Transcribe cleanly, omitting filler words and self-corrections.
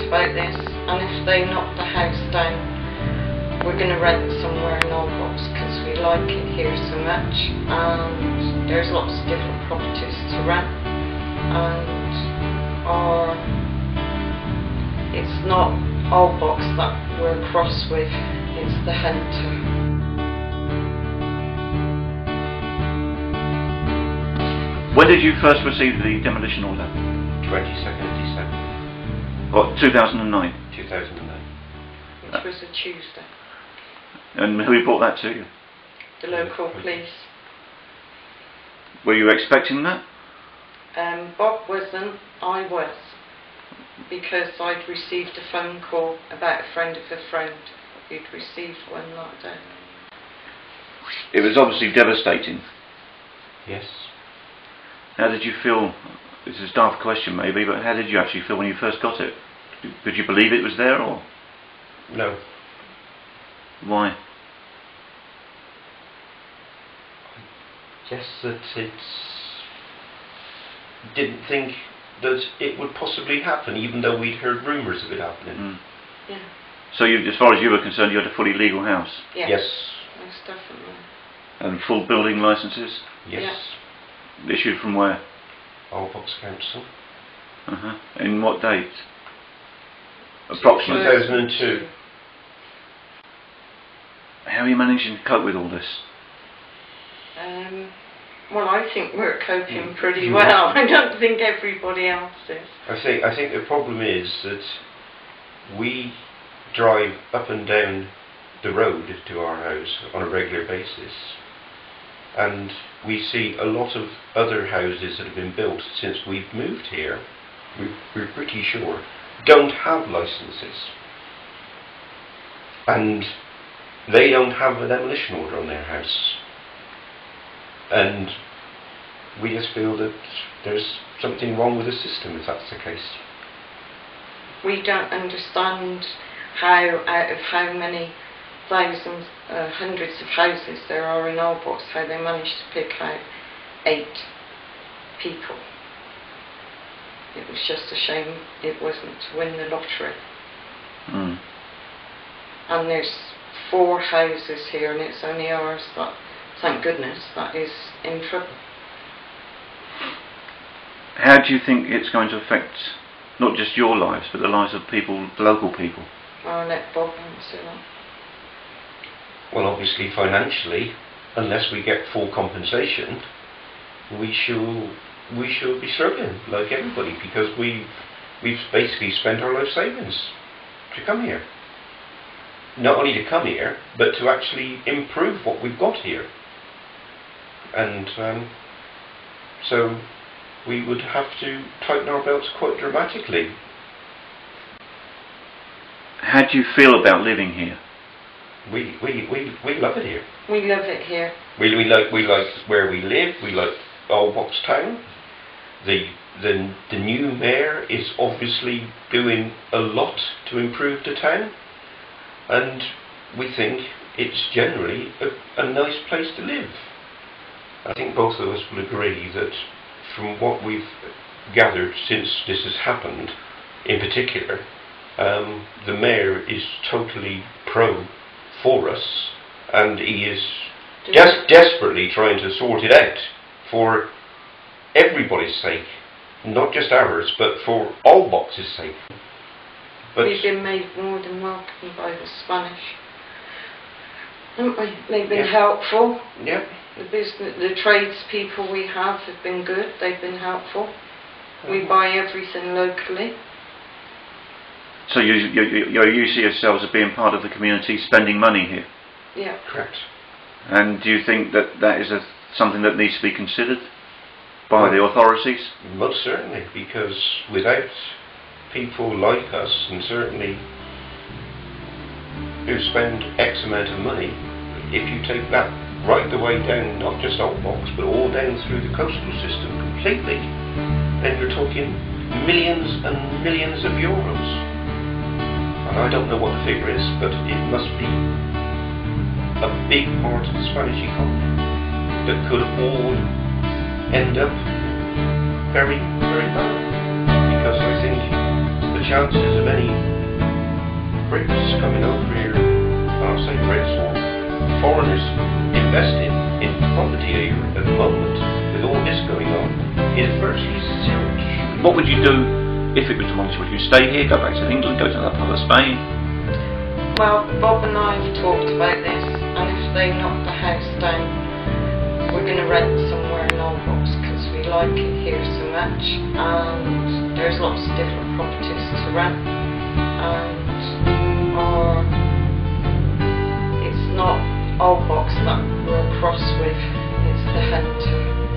about this, and if they knock the house down, we're going to rent somewhere in Albox because we like it here so much, and there's lots of different properties to rent, and it's not Albox that we're cross with, it's the Hunter. When did you first receive the demolition order? 22nd of December. What, 2009? 2009. Which was a Tuesday. And who brought that to you? The local police. Were you expecting that? Bob wasn't, I was. Because I'd received a phone call about a friend of a friend who'd received one that day. It was obviously devastating. Yes. How did you feel? It's a daft question maybe, but how did you actually feel when you first got it? Did you believe it was there, or? No. Why? I guess that didn't think that it would possibly happen, even though we'd heard rumours of it happening. Mm. Yeah. So you, as far as you were concerned, you had a fully legal house? Yes. Most definitely. And full building licences? Yes. Yeah. Issued from where? Albox Council. In what date? Approximately? 2002. How are you managing to cope with all this? Well, I think we're coping pretty well. I don't think everybody else is. I think the problem is that we drive up and down the road to our house on a regular basis, and we see a lot of other houses that have been built since we've moved here, we're pretty sure, don't have licences, and they don't have a demolition order on their house, and we just feel that there's something wrong with the system if that's the case. We don't understand how, out of how many thousands, hundreds of houses there are in Albox, how they managed to pick out 8 people. It was just a shame it wasn't to win the lottery. Mm. And there's 4 houses here, and it's only ours that, thank goodness, that is in trouble. How do you think it's going to affect not just your lives, but the lives of people, local people? I'll let Bob answer that. Well, obviously financially, unless we get full compensation, we shall be struggling like everybody, because we've basically spent our life savings to come here. Not only to come here, but to actually improve what we've got here. And so we would have to tighten our belts quite dramatically. How do you feel about living here? We love it here. We love it here. We like where we live. We like Albox town. The new mayor is obviously doing a lot to improve the town, and we think it's generally a nice place to live. I think both of us will agree that from what we've gathered since this has happened, in particular, the mayor is totally for us, and he is desperately trying to sort it out for everybody's sake, not just ours, but for Albox's sake. But we've been made more than welcome by the Spanish, haven't we? They've been helpful. Yep. The tradespeople we have been good. They've been helpful. We buy everything locally. So you see yourselves as being part of the community, spending money here? Yeah. Correct. And do you think that is something that needs to be considered by the authorities? Most certainly, because without people like us, and certainly who spend X amount of money, if you take that right the way down, not just Albox, but all down through the coastal system completely, then you're talking millions and millions of euros. And I don't know what the figure is, but it must be a big part of the Spanish economy that could all end up very, very bad. Because I think the chances of any Brits coming over here, I'll say Brits or foreigners investing in property here at the moment with all this going on is virtually zilch. What would you do if it was demolished? Would you stay here, go back to England, go to another part of Spain? Well, Bob and I have talked about this, and if they knock the house down, we're going to rent somewhere in Albox because we like it here so much, and there's lots of different properties to rent, and it's not Albox that we're cross with, it's the Hunter.